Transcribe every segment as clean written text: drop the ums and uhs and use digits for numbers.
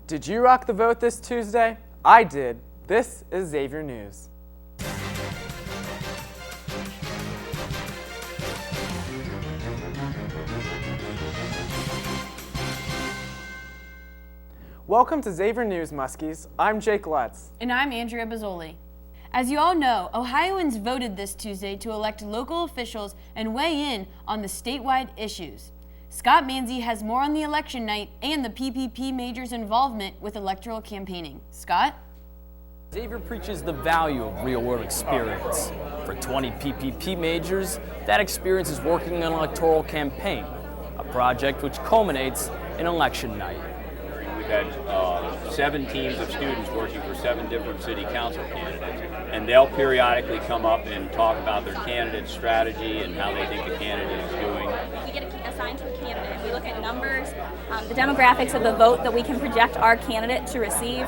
Did you rock the vote this Tuesday? I did. This is Xavier News. Welcome to Xavier News, Muskies. I'm Jake Lutz. And I'm Andrea Bazzoli. As you all know, Ohioans voted this Tuesday to elect local officials and weigh in on the statewide issues. Scott Manzi has more on the election night and the PPP majors' involvement with electoral campaigning. Scott? Xavier preaches the value of real-world experience. For 20 PPP majors, that experience is working an electoral campaign, a project which culminates in election night. We've had 7 teams of students working for 7 different city council candidates, and they'll periodically come up and talk about their candidate's strategy and how they think the candidate is doing. We get assigned to a candidate. We look at numbers, the demographics of the vote that we can project our candidate to receive.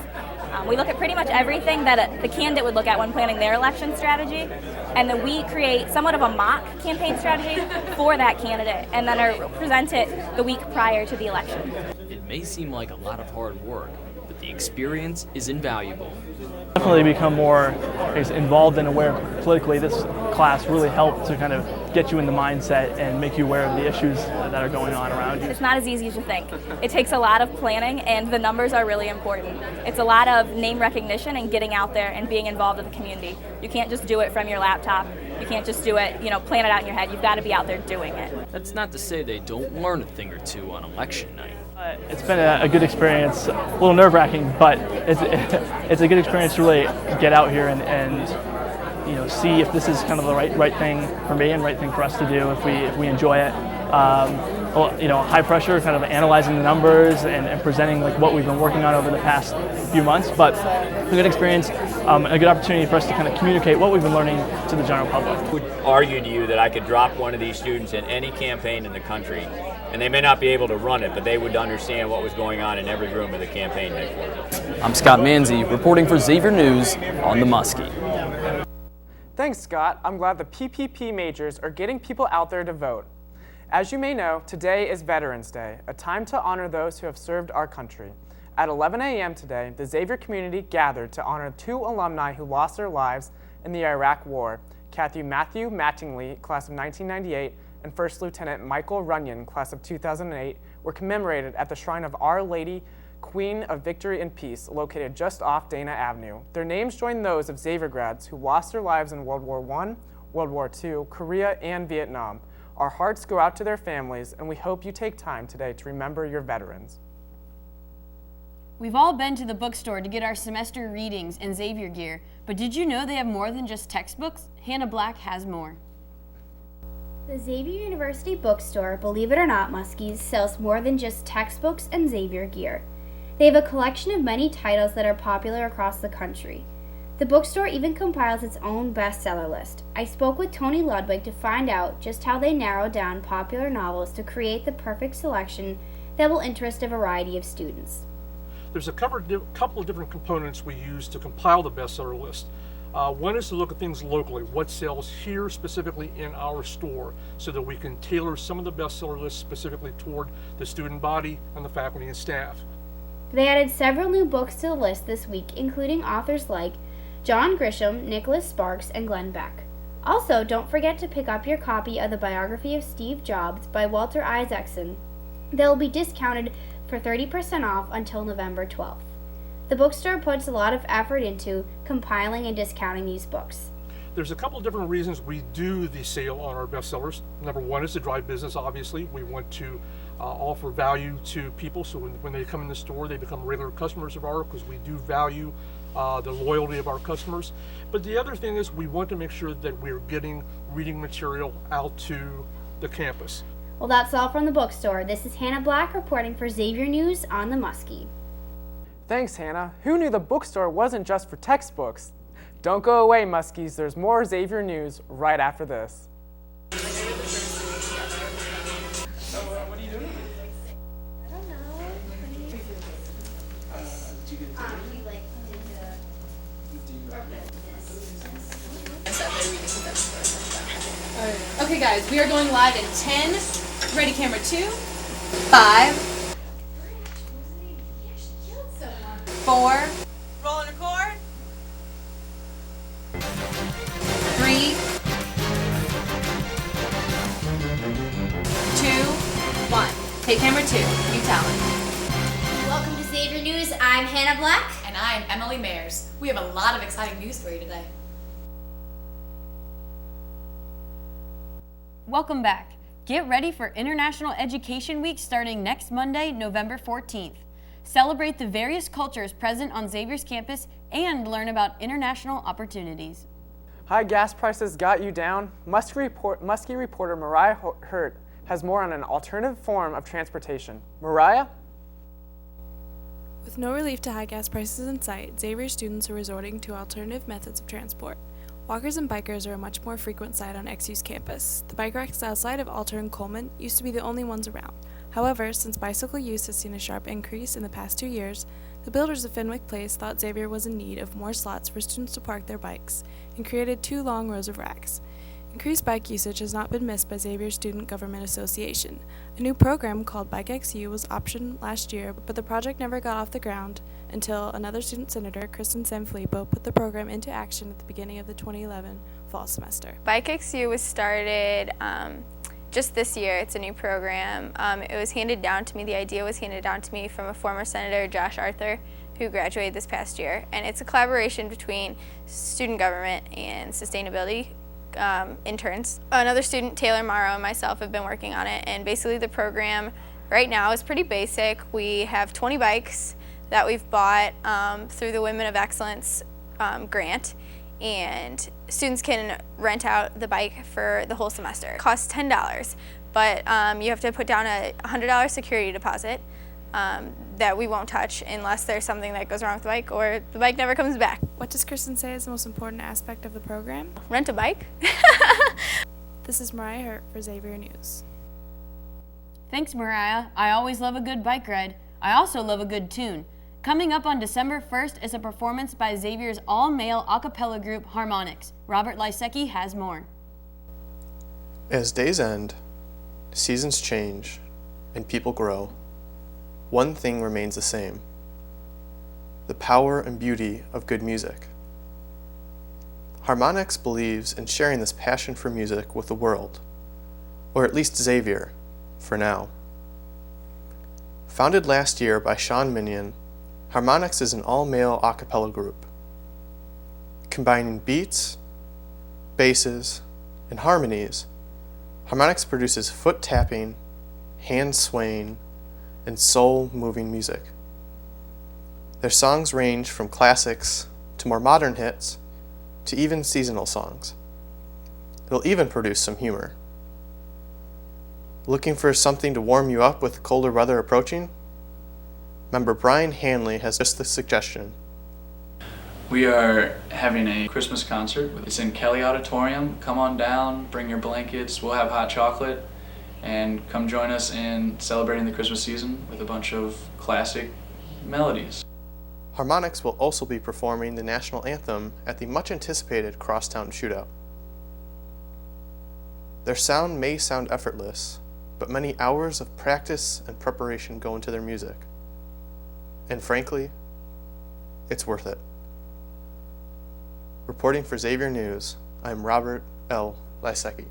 We look at pretty much everything that the candidate would look at when planning their election strategy, and then we create somewhat of a mock campaign strategy for that candidate, and then present it the week prior to the election. It may seem like a lot of hard work, but the experience is invaluable. Definitely become more involved and aware politically. This class really helped to kind of get you in the mindset and make you aware of the issues that are going on around you. It's not as easy as you think. It takes a lot of planning, and the numbers are really important. It's a lot of name recognition and getting out there and being involved in the community. You can't just do it from your laptop. You can't just do it, plan it out in your head. You've got to be out there doing it. That's not to say they don't learn a thing or two on election night. It's been a good experience, a little nerve-wracking, but it's a good experience to really get out here and see if this is kind of the right thing for me and right thing for us to do if we enjoy it. High pressure, kind of analyzing the numbers and presenting like what we've been working on over the past few months, but a good experience, a good opportunity for us to kind of communicate what we've been learning to the general public. I would argue to you that I could drop one of these students in any campaign in the country, and they may not be able to run it, but they would understand what was going on in every room of the campaign headquarters. I'm Scott Manzi, reporting for Xavier News on the Muskie. Thanks, Scott. I'm glad the PPP majors are getting people out there to vote. As you may know, today is Veterans Day, a time to honor those who have served our country. At 11 a.m. today, the Xavier community gathered to honor 2 alumni who lost their lives in the Iraq War. Matthew Mattingly, class of 1998, and First Lieutenant Michael Runyon, class of 2008, were commemorated at the shrine of Our Lady, Queen of Victory and Peace, located just off Dana Avenue. Their names join those of Xavier grads who lost their lives in World War I, World War II, Korea, and Vietnam. Our hearts go out to their families, and we hope you take time today to remember your veterans. We've all been to the bookstore to get our semester readings and Xavier gear, but did you know they have more than just textbooks? Hannah Black has more. The Xavier University bookstore, believe it or not, Muskies, sells more than just textbooks and Xavier gear. They have a collection of many titles that are popular across the country. The bookstore even compiles its own bestseller list. I spoke with Tony Ludwig to find out just how they narrow down popular novels to create the perfect selection that will interest a variety of students. There's a couple of different components we use to compile the bestseller list. One is to look at things locally, what sells here specifically in our store, so that we can tailor some of the bestseller lists specifically toward the student body and the faculty and staff. They added several new books to the list this week, including authors like John Grisham, Nicholas Sparks, and Glenn Beck. Also, don't forget to pick up your copy of the biography of Steve Jobs by Walter Isaacson. They will be discounted for 30% off until November 12th. The bookstore puts a lot of effort into compiling and discounting these books. There's a couple of different reasons we do the sale on our bestsellers. Number one is to drive business, obviously. We want to offer value to people, so when they come in the store, they become regular customers of ours, because we do value the loyalty of our customers. But the other thing is we want to make sure that we're getting reading material out to the campus. Well, that's all from the bookstore. This is Hannah Black reporting for Xavier News on the Muskie. Thanks, Hannah. Who knew the bookstore wasn't just for textbooks? Don't go away, Muskies. There's more Xavier News right after this. What are you doing? I don't know. Okay guys, we are going live in 10, ready camera 2, 5. 4. Roll and record. 3, 2, 1. Take camera 2. You tell it. Welcome to Xavier News. I'm Hannah Black. And I'm Emily Mayers. We have a lot of exciting news for you today. Welcome back. Get ready for International Education Week starting next Monday, November 14th. Celebrate the various cultures present on Xavier's campus and learn about international opportunities. High gas prices got you down? Muskie reporter Mariah Hurt has more on an alternative form of transportation. Mariah? With no relief to high gas prices in sight, Xavier students are resorting to alternative methods of transport. Walkers and bikers are a much more frequent sight on XU's campus. The bike racks outside of Alter and Coleman used to be the only ones around. However, since bicycle use has seen a sharp increase in the past 2 years, the builders of Fenwick Place thought Xavier was in need of more slots for students to park their bikes and created 2 long rows of racks. Increased bike usage has not been missed by Xavier Student Government Association. A new program called Bike XU was optioned last year, but the project never got off the ground until another student senator, Kristen Sanfilippo, put the program into action at the beginning of the 2011 fall semester. Bike XU was started just this year. It's a new program. It was handed down to me, the idea was handed down to me from a former Senator, Josh Arthur, who graduated this past year. And it's a collaboration between student government and sustainability interns. Another student, Taylor Morrow, and myself have been working on it, and basically the program right now is pretty basic. We have 20 bikes that we've bought through the Women of Excellence grant, and students can rent out the bike for the whole semester. It costs $10, but you have to put down a $100 security deposit that we won't touch unless there's something that goes wrong with the bike or the bike never comes back. What does Kristen say is the most important aspect of the program? Rent a bike. This is Mariah Hurt for Xavier News. Thanks, Mariah. I always love a good bike ride. I also love a good tune. Coming up on December 1st is a performance by Xavier's all-male a cappella group Harmonics. Robert Lysecki has more. As days end, seasons change, and people grow, one thing remains the same: the power and beauty of good music. Harmonics believes in sharing this passion for music with the world, or at least Xavier, for now. Founded last year by Sean Minion, Harmonics is an all-male a cappella group. Combining beats, basses, and harmonies, Harmonics produces foot-tapping, hand-swaying, and soul-moving music. Their songs range from classics to more modern hits to even seasonal songs. They'll even produce some humor. Looking for something to warm you up with colder weather approaching? Member Brian Hanley has just the suggestion. We are having a Christmas concert. It's in Kelly Auditorium. Come on down, bring your blankets, we'll have hot chocolate, and come join us in celebrating the Christmas season with a bunch of classic melodies. Harmonics will also be performing the national anthem at the much-anticipated Crosstown Shootout. Their sound may sound effortless, but many hours of practice and preparation go into their music. And frankly, it's worth it. Reporting for Xavier News, I'm Robert L. Lysecki.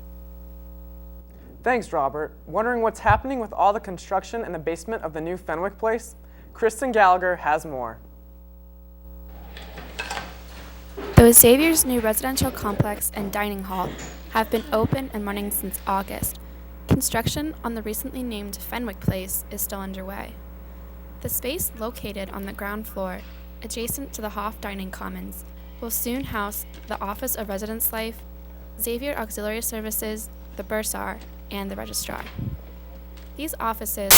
Thanks, Robert. Wondering what's happening with all the construction in the basement of the new Fenwick Place? Kristen Gallagher has more. The Xavier's new residential complex and dining hall have been open and running since August. Construction on the recently named Fenwick Place is still underway. The space located on the ground floor, adjacent to the Hoff Dining Commons, will soon house the Office of Residence Life, Xavier Auxiliary Services, the Bursar, and the Registrar. These offices